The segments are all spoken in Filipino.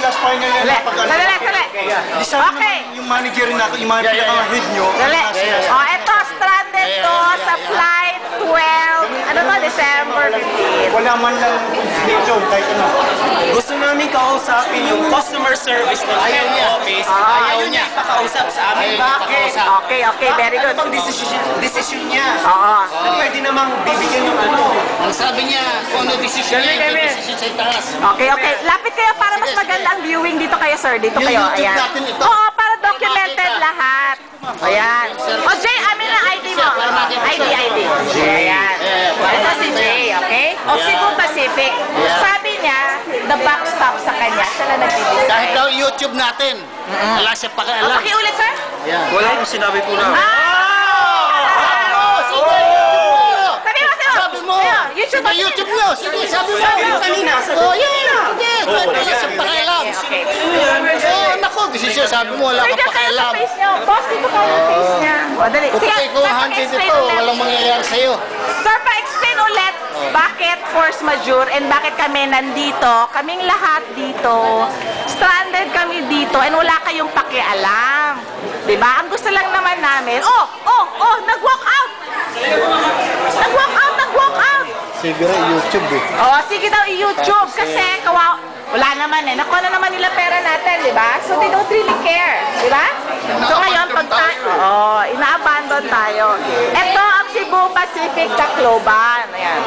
satisfy niya yan. Okay. Yung manager na ako, yung mga pinaka-head nyo. Dali. O, eto, stranded to sa flight 12. Ano to? December 15. Wala man lang schedule, kahit ano. Gusto namin kausapin yung customer service ng head office. Ayaw niya pakausap sa amin. Bakit? Okay, very good. Ano bang decision niya? Oo. Na pwede namang bibigyan yung ano. Ang sabi niya, kung ano decision niya, yung decision sa itaas. Okay. Lapit kayo para mas maganda ang viewing dito kayo, sir. Dito kayo. Ayan. Oo, para documented lahat. Ayan. O, Jay, amin na ID mo. ID. Ayan. Ito si Jay, okay? O, Cebu Pacific. Sabi niya, the back stop sa kanya. Siya lang nag-design. Kahit daw YouTube natin, wala siya pakialam. Pakiulit, sir? Wala akong sinabi po na. Sabi mo! YouTube nyo! Sige, sabi mo! Kanina, Oh, yeah! Wala siyang pakialam. Oh, naku, decision, sabi mo, wala kang pakialam. Boss, dito kayo yung face niya. O, dali. Kung Sige, patay ko handed ito, walang mangyayari sa'yo. Sir, pa-explain ulit bakit force majeure and bakit kami nandito, kaming lahat dito, stranded kami dito and wala kayong pakialam. Diba? Ang gusto lang naman namin, nag-walk out! Nag-walk out! Siguro YouTube eh. Sige daw i-YouTube kasi wala naman eh. Nakuha na naman nila pera natin, di ba? So they don't really care, di ba? So ngayon, pag ina-abandon tayo. Ito ang Cebu Pacific Tacloban. Ayan.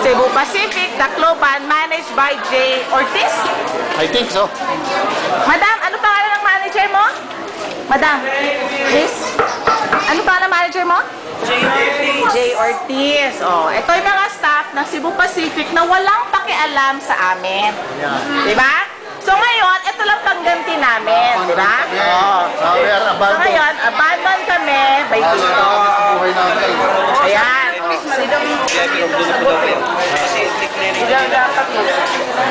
Cebu Pacific Tacloban managed by J. Ortiz. I think so. Madam, ano pangalan ng manager mo? Madam, please. Ano pangalan ng manager mo? J. Ortiz. Ito yung mga staff ng Cebu Pacific na walang pakialam sa amin. Diba? So ngayon, ito lang pangganti namin. Diba? So ngayon, abandon kami by dito. Ayan.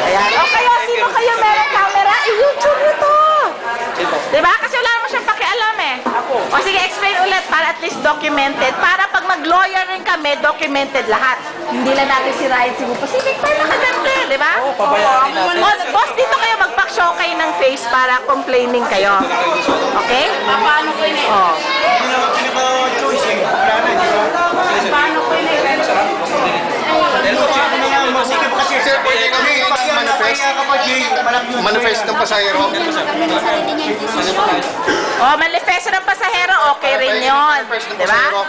Ayan. Sino kayo meron camera? I-YouTube nyo to. Diba? Kasi wala naman siyang pakialam eh. O sige, explain ulit para at least documented. Para pag mag-lawyer rin kami, documented lahat. Hindi lang natin si Ryan Cebu Pacific para nakaganda, diba? pabayaan natin. Boss, dito kayo magpak-show kayo ng face para complaining kayo. Okay? Paano ko yun eh? Pinaka-choice eh. Wala na, di ba? Paano ko yun eh? Sir, pwede kami manifest ng pasahero. Manifesto ng pasahero, okay rin yun. Diba?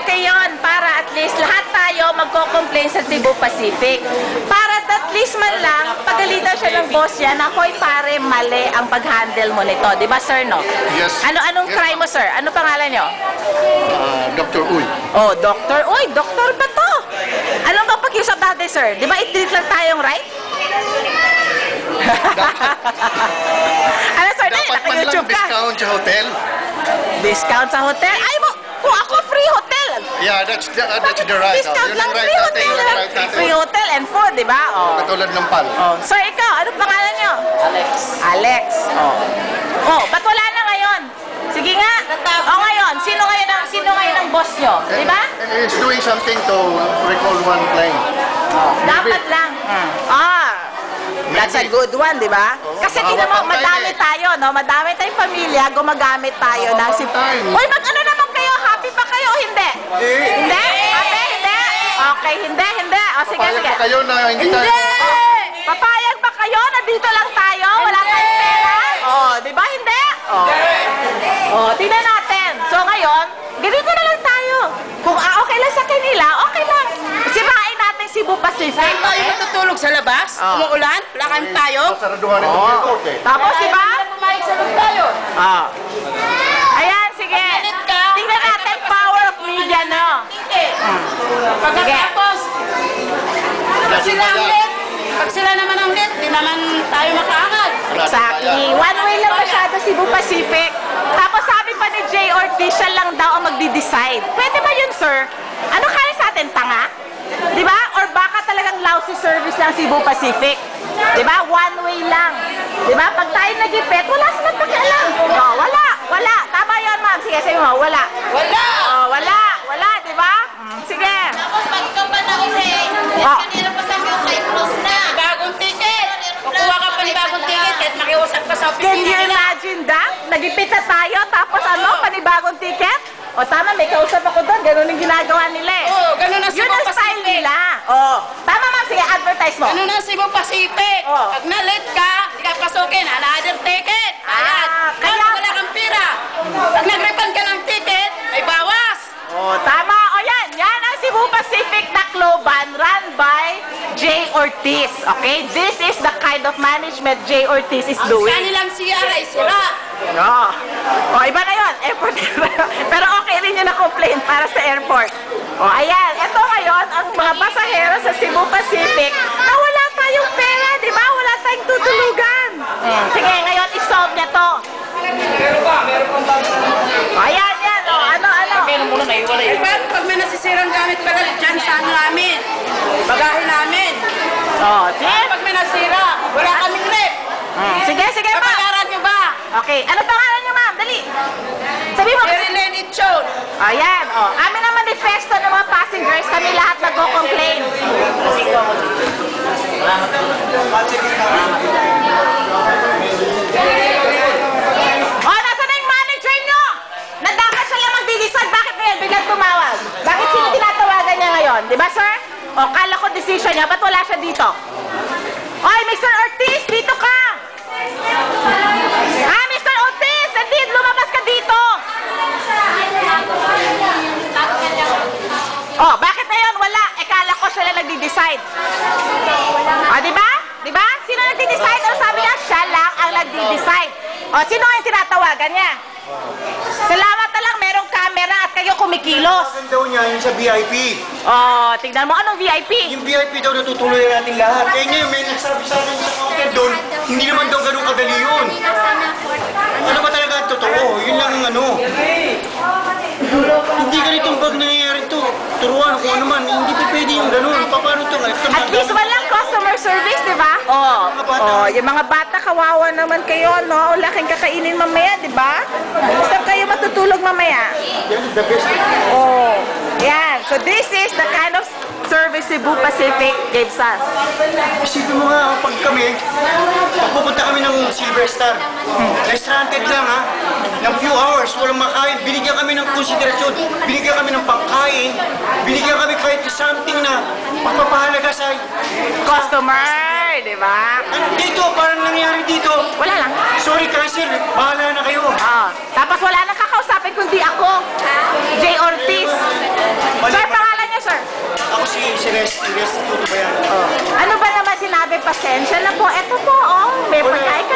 Okay yun, para at least lahat tayo magko-complain sa Cebu Pacific. Para at least man lang, pagalitan siya ng boss yan, ako'y pare, mali ang pag-handle mo nito. Diba, sir, no? Yes. Anong crime mo, sir? Ano pangalan nyo? Dr. Uy. Doctor. Uy, doctor ba to? Anong bang pag-iusap natin, sir? Di ba i-treat lang tayong right? Ano, sir? Dapat man lang Naka-YouTube ka. discount sa hotel. Discount sa hotel? Ay mo, kung ako free hotel. Yeah, that's the right. Discount Yun lang, ang right free natin, hotel yun ang lang. right natin. Free hotel and food, di ba? Katulad ng PAL. Sir, ikaw, ano pangalan nyo? Alex. Ba't wala na ngayon? Sige nga. Ngayon, sino ngayon ang boss nyo? Di ba? It's doing something to recall one plane. Dapat lang. That's a good one, di ba? Kasi tingnan mo, madami tayo, no? Madami tayong pamilya, gumagamit tayo na si... Uy, mag-ano naman kayo? Happy ba kayo o hindi? Hindi? Happy? Hindi? Okay, hindi. Sige. Papayag pa kayo na hindi tayo... Papayag ba kayo? Nandito lang tayo? Wala tayong pera? Di ba? Hindi? Tingnan natin. So ngayon, ganito na lang tayo. Kung okay lang sa kanila, okay lang. Sirain natin Cebu Pacific. Saan tayo matutulog sa labas? Umuulan? Lakan tayo? Saraduhan ito ng airport eh. Tapos, di ba? Pumayag sa loob tayo. Ayan, sige. Tingnan natin power of media, no? Pagkatapos, pag sila naman ang lit, di naman tayo makaangat. Exactly. One way lang masyado Cebu Pacific. Tapos sabi pa ni J. Ortiz, siya lang daw ang magdi-decide. Pwede ba yun, sir? Ano kaya sa atin? Tanga? Di ba? Or baka talagang lousy service ng Cebu Pacific? Di ba? One way lang. Di ba? Pag tayo nagipit, wala silang pakialam. Wala. Tama yun, ma'am. Sige, sabi mo, wala. Wala, di ba? Sige. Tapos pag ikaw pa na-uli, kanina pa sabi yung kay close na. Bagong ticket. Kukuha ka pa ni bagong ticket, kahit makiwala Can you imagine that? Nagipit na tayo, tapos ano, panibagong ticket? O tama, may kausap ako doon, ganun yung ginagawa nila eh. Oo, ganun ang Yun Cebu ang style Pacific. nila. Tama ma'am, sige, advertise mo. Ganun ang Cebu Pacific. Oo. Pag na-late ka, di ka pasukin, another ticket. Ayan. kaya- Kaya wala kang pira. Pag nag-refund ka ng ticket, may bawas. Tama, yan ang Cebu Pacific Tacloban run by J. Ortiz. Okay, this is the kind of management J. Ortiz is Ang doing. kanilang CR ay sira. Iba na yun, airport. Pero okay rin yun na complaint para sa airport. Ayan, ito ngayon, ang mga pasahero sa Cebu Pacific na wala tayong pera, di ba? Wala tayong tutulugan. Sige, ngayon, isolve niya to. Ayan, yan, ano. Eh, paano pag may nasisirang gamit pa dyan sa ano namin? Bagahe namin. Sige, Pag may nasira, wala kaming rep. sige, ma'am. Kapagaran nyo ba? Okay, ano pangalan niyo, ma'am? Dali. Sabi mo. Marilyn Itchon. Ayan, amin ang manifesto ng mga passengers, kami lahat nagko-complain. Nasaan na yung manager nyo? Na dapat siya lang magdi-decide, bakit ngayon biglang tumawag? Bakit sino tinatawagan niya ngayon? Di ba, sir? Kala ko decision niya, ba't wala siya dito? Oy, Mr. Ortiz, dito ka! Mr. Ortiz, nandito, lumabas ka dito! Bakit ngayon wala? Kala ko siya lang nagdi-decide. Di ba? Di ba? Sino nagdi-decide? Ano sabi niya? Siya lang ang nagdi-decide. Sino ang tinatawagan niya? Salamat na lang, merong camera at kayo kumikilos. Ang daw niya yung sa VIP. Tignan mo, anong VIP? Yung VIP daw natutuloy na natin lahat. Ngayon may nagsabi sa akin sa counter doon, hindi naman daw ganun kadali yun. Ano ba talaga ang totoo? Yun lang ang ano. Hindi ganitong bag nangyayari to. Turuan kung ano man, hindi pa pwede yung ganun. Paano to? At least walang customer service, di ba? Yung mga bata, kawawa naman kayo, no? Laking kakainin mamaya, di ba? Saan kayo matutulog mamaya? Yan, the best. Yan. So this is the kind of service Cebu Pacific gives us. Isipin mo nga, pag pupunta kami ng Silver Star, na-stranded lang ha, ng few hours, walang makain, binigyan kami ng konsiderasyon, binigyan kami ng pangkain, binigyan kami kahit something na pagpapahalaga sa Customer, di ba? dito, parang nangyari dito. Wala lang. Sorry sir, bahala na kayo. Tapos wala nang kakausapin kundi ako, J. Ortiz. Sir, pangalan niyo, sir? Ako si Ines, Tuto ba yan? Ano ba naman sinabi? Pasensya na po. Eto po, may pagkain